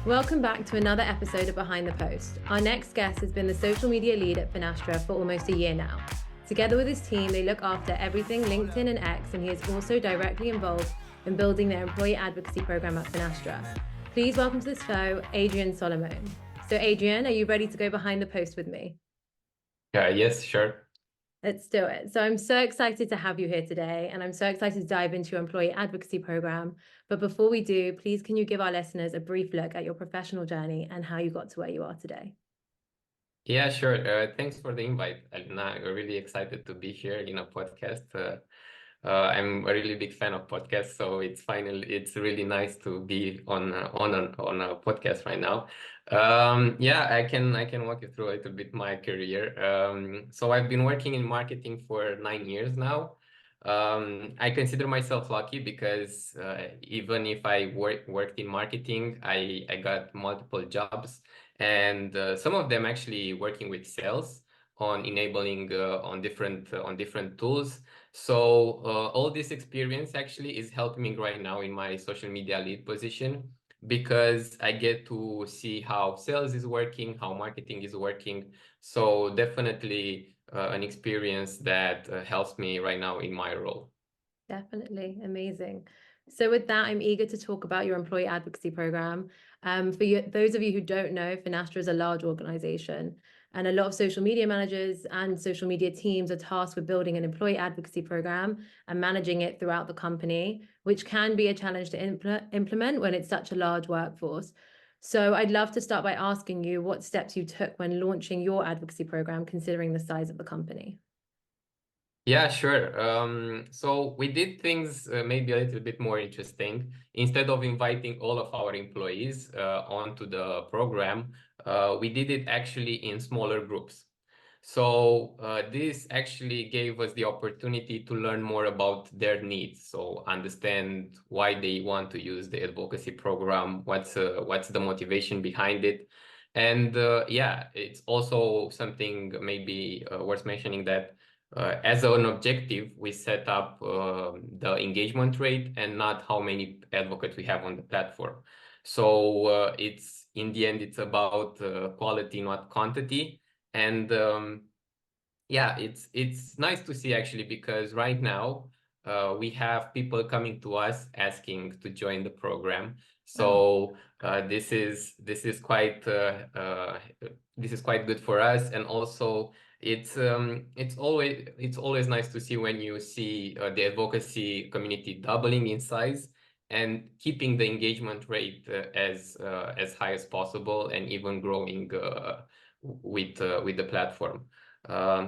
Welcome back to another episode of Behind the Post. Our next guest has been the social media lead at Finastra for almost a year now. Together with his team, they look after everything LinkedIn and X, and he is also directly involved in building their employee advocacy program at Finastra. Please welcome to this show, Adrian Solomone. So, Adrian, are you ready to go behind the post with me? Yes, sure. Let's do it. So I'm so excited to have you here today, and I'm so excited to dive into your employee advocacy program. But before we do, please can you give our listeners a brief look at your professional journey and how you got to where you are today? Yeah, sure. Thanks for the invite, Alina. I'm really excited to be here in a podcast. I'm a really big fan of podcasts, so it's really nice to be on a podcast right now. Yeah, I can walk you through a little bit my career. So I've been working in marketing for 9 years now. I consider myself lucky because even if I worked in marketing, I got multiple jobs, and some of them actually working with sales on enabling on different tools. So all this experience actually is helping me right now in my social media lead position because I get to see how sales is working, how marketing is working. So definitely an experience that helps me right now in my role. Definitely. Amazing. So with that, I'm eager to talk about your employee advocacy program. For you, those of you who don't know, Finastra is a large organization, and a lot of social media managers and social media teams are tasked with building an employee advocacy program and managing it throughout the company, which can be a challenge to implement when it's such a large workforce. So I'd love to start by asking you what steps you took when launching your advocacy program, considering the size of the company. Yeah, sure. So we did things maybe a little bit more interesting. Instead of inviting all of our employees onto the program, we did it actually in smaller groups. So this actually gave us the opportunity to learn more about their needs. So understand why they want to use the advocacy program, what's the motivation behind it. And yeah, it's also something maybe worth mentioning that as an objective, we set up the engagement rate and not how many advocates we have on the platform. So it's in the end, it's about quality, not quantity. And yeah, it's nice to see actually because right now we have people coming to us asking to join the program. Oh, So this is quite good for us, and also it's always nice to see when you see the advocacy community doubling in size and keeping the engagement rate as high as possible and even growing with the platform.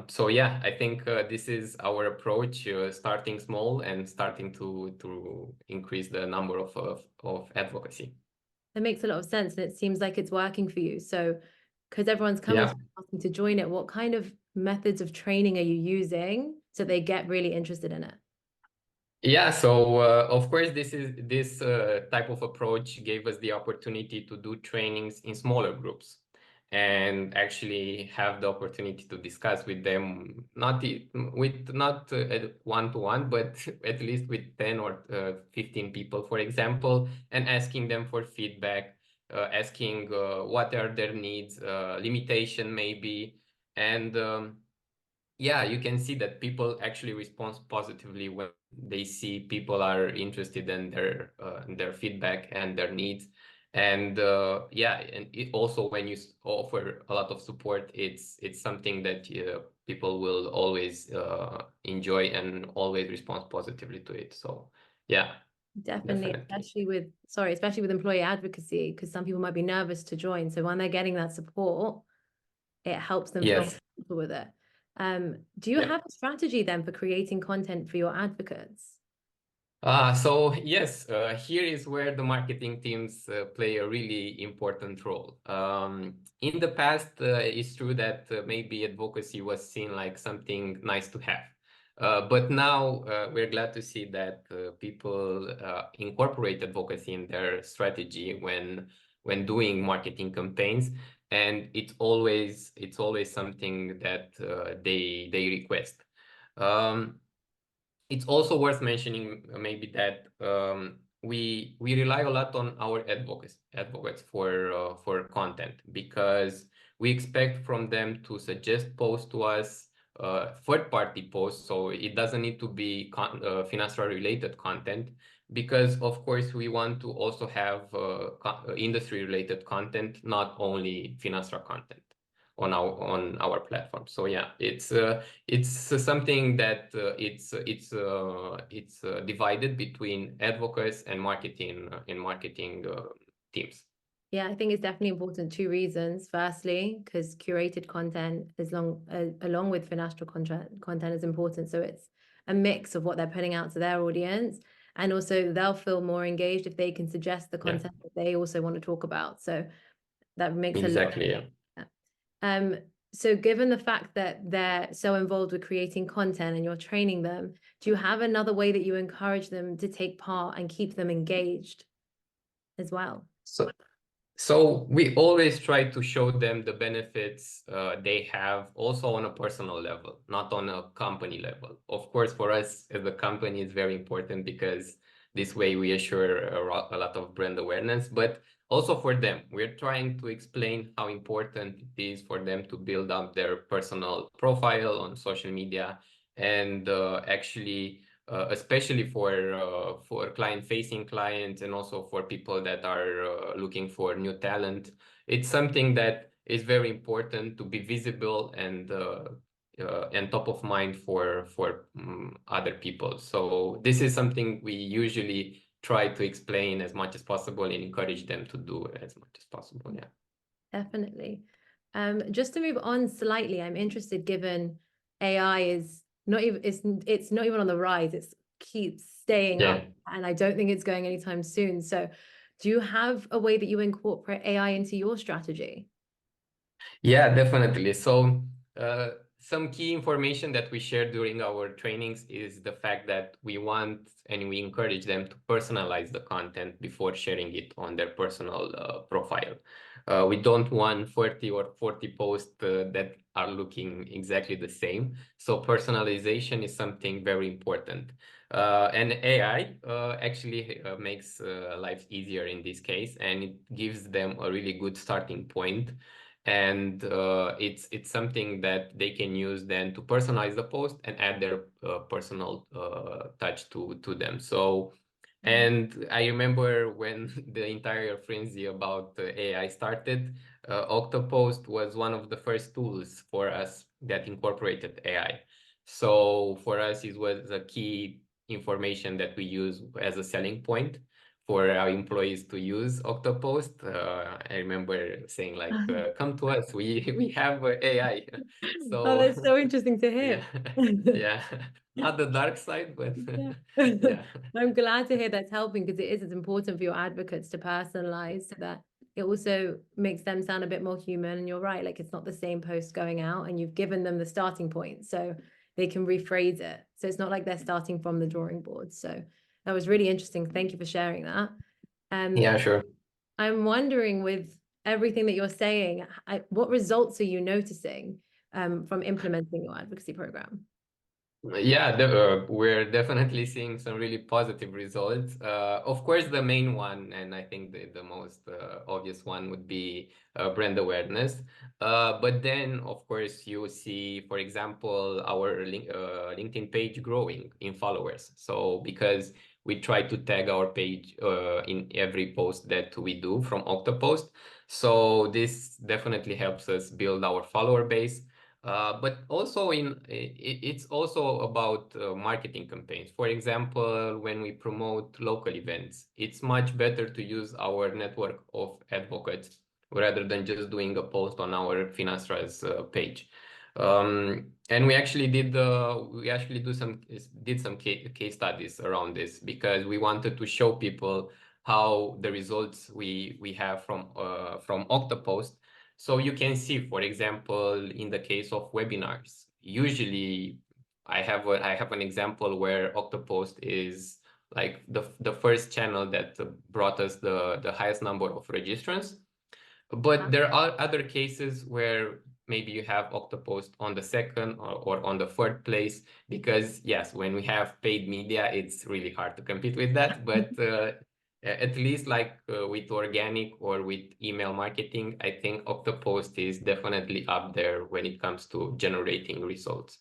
So yeah, I think this is our approach, starting small and starting to increase the number of advocacy. that makes a lot of sense. And it seems like it's working for you. So, because everyone's coming to Yeah. you asking to join it, what kind of methods of training are you using so they get really interested in it? Yeah, so of course, this type of approach gave us the opportunity to do trainings in smaller groups and actually have the opportunity to discuss with them, not one to one, but at least with 10 or 15 people, for example, and asking them for feedback, asking what are their needs, limitation maybe, and yeah, you can see that people actually respond positively when they see people are interested in their feedback and their needs. And yeah, and it also when you offer a lot of support, it's something that people will always enjoy and always respond positively to it. So yeah, Definitely, definitely. especially with employee advocacy, because some people might be nervous to join. So when they're getting that support, it helps them feel Yes. comfortable with it. Do you Yeah. have a strategy then for creating content for your advocates? So yes, here is where the marketing teams play a really important role. In the past, it's true that maybe advocacy was seen like something nice to have. But now we're glad to see that people incorporate advocacy in their strategy when doing marketing campaigns, and it's always something that they request. Um, it's also worth mentioning maybe that we rely a lot on our advocates for content, because we expect from them to suggest posts to us, third-party posts. So it doesn't need to be Finastra related content, because of course we want to also have industry related content, not only Finastra content on our platform. So yeah, it's something that it's divided between advocates and marketing teams. Yeah, I think it's definitely important. Two reasons. Firstly, because curated content along with Finastra content is important. So it's a mix of what they're putting out to their audience. And also they'll feel more engaged if they can suggest the Yeah, content that they also want to talk about. So that makes a lot of exactly. Yeah. sense. So given the fact that they're so involved with creating content and you're training them, do you have another way that you encourage them to take part and keep them engaged as well? So we always try to show them the benefits they have also on a personal level, not on a company level. Of course, for us as a company, it's very important because this way we assure a lot of brand awareness, but also for them, we're trying to explain how important it is for them to build up their personal profile on social media, and actually especially for client-facing clients, and also for people that are looking for new talent. It's something that is very important to be visible and top of mind for other people. So this is something we usually try to explain as much as possible and encourage them to do as much as possible. Yeah. Definitely. Just to move on slightly, I'm interested, given AI is not even it's not even on the rise, it keeps staying up, Yeah. and I don't think it's going anytime soon. So do you have a way that you incorporate AI into your strategy? Yeah, definitely. So, some key information that we share during our trainings is the fact that we want and we encourage them to personalize the content before sharing it on their personal profile. We don't want 30 or 40 posts that are looking exactly the same. So personalization is something very important. And AI actually makes life easier in this case, and it gives them a really good starting point, and it's something that they can use then to personalize the post and add their personal touch to them. So, and I remember when the entire frenzy about AI started, Oktopost was one of the first tools for us that incorporated AI. So for us, it was a key information that we use as a selling point for our employees to use Oktopost. I remember saying like, "Come to us. We have AI." Oh, So that's so interesting to yeah, hear. yeah, not the dark side, but Yeah. yeah, I'm glad to hear that's helping, because it's important for your advocates to personalize, so that it also makes them sound a bit more human. And you're right, like it's not the same post going out, and you've given them the starting point so they can rephrase it. So it's not like they're starting from the drawing board. So that was really interesting. Thank you for sharing that. yeah, sure. I'm wondering, with everything that you're saying, what results are you noticing from implementing your advocacy program? Yeah, we're definitely seeing some really positive results. Of course, the main one, and I think the most obvious one, would be brand awareness. But then, of course, you see, for example, our LinkedIn page growing in followers. So because we try to tag our page in every post that we do from Oktopost. So this definitely helps us build our follower base. But also it's also about marketing campaigns. For example, when we promote local events, it's much better to use our network of advocates rather than just doing a post on our Finastra's page. And we actually did some case studies around this, because we wanted to show people how the results we have from Oktopost. So you can see, for example, in the case of webinars, usually I have an example where Oktopost is like the first channel that brought us the highest number of registrants. But there are other cases where maybe you have Oktopost on the second or on the third place, because yes, when we have paid media, it's really hard to compete with that. But at least like with organic or with email marketing, I think Oktopost is definitely up there when it comes to generating results.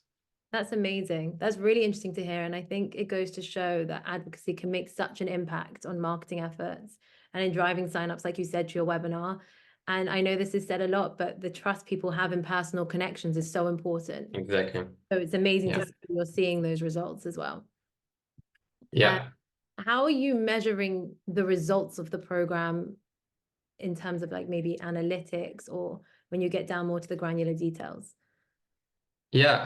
That's amazing. That's really interesting to hear. And I think it goes to show that advocacy can make such an impact on marketing efforts and in driving signups, like you said, to your webinar. And I know this is said a lot, but the trust people have in personal connections is so important. Exactly. So it's amazing to Yeah. see you're seeing those results as well. Yeah. How are you measuring the results of the program in terms of like maybe analytics or when you get down more to the granular details? Yeah,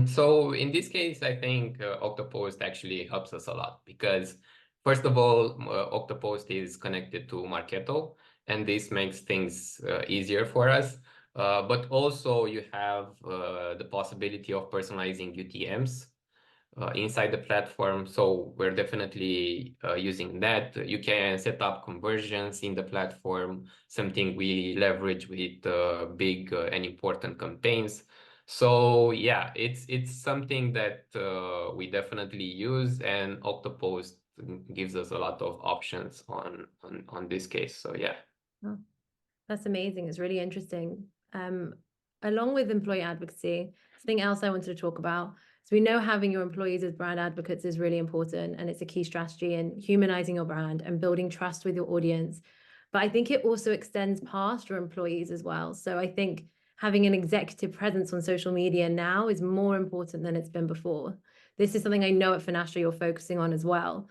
so in this case, I think Oktopost actually helps us a lot because, first of all, Oktopost is connected to Marketo, and this makes things easier for us. But also, you have the possibility of personalizing UTMs inside the platform. So we're definitely using that. You can set up conversions in the platform, something we leverage with big and important campaigns. So yeah, it's something that we definitely use, and Octopost gives us a lot of options on this case. So yeah. Oh, that's amazing. It's really interesting. Along with employee advocacy, something else I wanted to talk about. So we know having your employees as brand advocates is really important, and it's a key strategy in humanizing your brand and building trust with your audience. But I think it also extends past your employees as well. So I think having an executive presence on social media now is more important than it's been before. This is something I know at Finastra you're focusing on as well.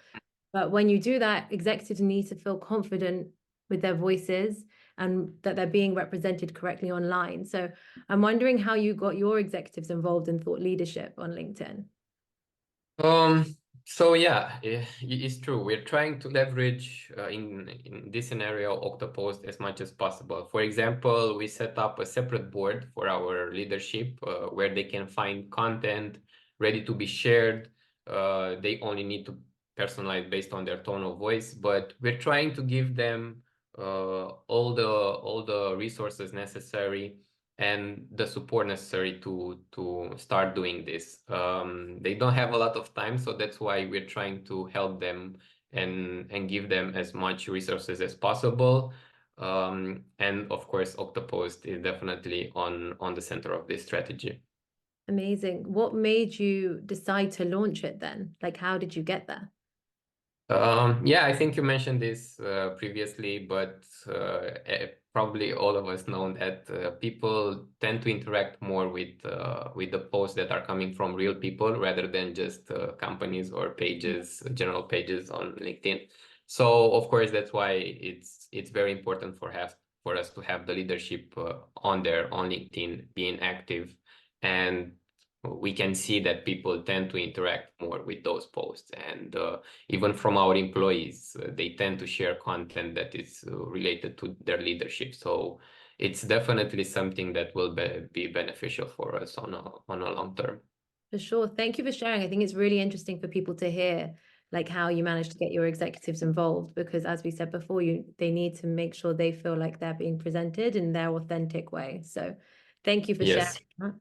But when you do that, executives need to feel confident with their voices and that they're being represented correctly online. So I'm wondering how you got your executives involved in thought leadership on LinkedIn. Um, so yeah, it's true. We're trying to leverage in this scenario Octopost as much as possible. For example, we set up a separate board for our leadership where they can find content ready to be shared. They only need to personalize based on their tone of voice, but we're trying to give them all the resources necessary and the support necessary to start doing this. They don't have a lot of time, so that's why we're trying to help them and give them as much resources as possible. And of course, Octopost is definitely on the center of this strategy. Amazing. What made you decide to launch it then? Like, how did you get there? Yeah, I think you mentioned this previously, but probably all of us know that people tend to interact more with the posts that are coming from real people rather than just companies or pages, general pages on LinkedIn. So of course that's why it's very important for us to have the leadership on there on LinkedIn being active, and we can see that people tend to interact more with those posts, and even from our employees, they tend to share content that is related to their leadership. So it's definitely something that will be beneficial for us on a long term. For sure. Thank you for sharing. I think it's really interesting for people to hear like how you managed to get your executives involved because as we said before, they need to make sure they feel like they're being presented in their authentic way. So thank you for sharing Yes. that.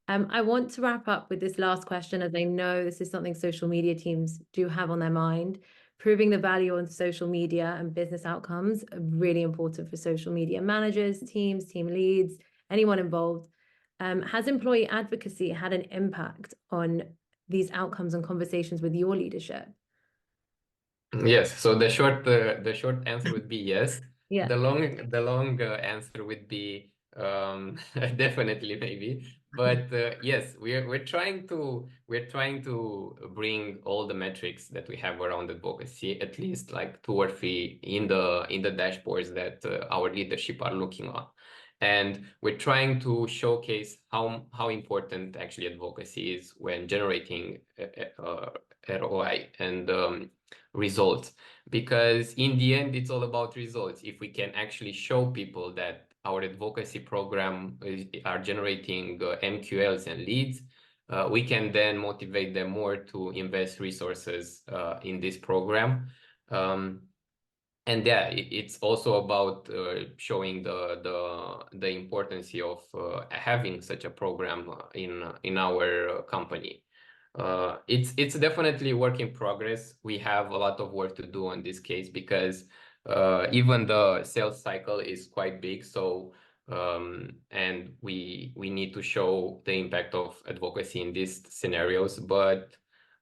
I want to wrap up with this last question as I know this is something social media teams do have on their mind. Proving the value on social media and business outcomes are really important for social media managers, teams, team leads, anyone involved. Has employee advocacy had an impact on these outcomes and conversations with your leadership? Yes, so the short answer would be yes. Yeah, The long answer would be definitely maybe. But yes, we're trying to bring all the metrics that we have around advocacy, at least like two or three in the dashboards that our leadership are looking on. And we're trying to showcase how important actually advocacy is when generating ROI and results, because in the end it's all about results. If we can actually show people that our advocacy program are generating MQLs and leads, we can then motivate them more to invest resources in this program. And yeah, it's also about showing the importance of having such a program in our company. It's definitely a work in progress. We have a lot of work to do on this case because even the sales cycle is quite big. So and we need to show the impact of advocacy in these scenarios. But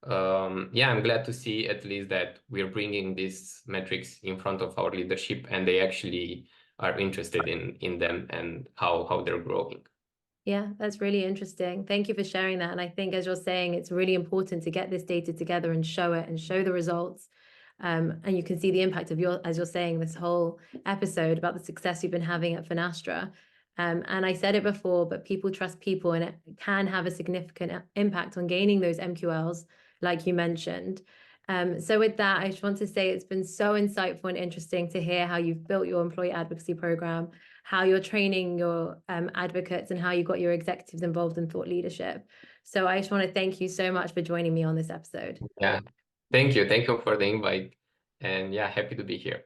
yeah, I'm glad to see at least that we're bringing these metrics in front of our leadership, and they actually are interested in them and how they're growing. Yeah, that's really interesting. Thank you for sharing that. And I think, as you're saying, it's really important to get this data together and show it and show the results. And you can see the impact of as you're saying, this whole episode about the success you've been having at Finastra. And I said it before, but people trust people, and it can have a significant impact on gaining those MQLs, like you mentioned. So with that, I just want to say it's been so insightful and interesting to hear how you've built your employee advocacy program, how you're training your advocates, and how you got your executives involved in thought leadership. So I just want to thank you so much for joining me on this episode. Yeah, thank you for the invite, and yeah, happy to be here.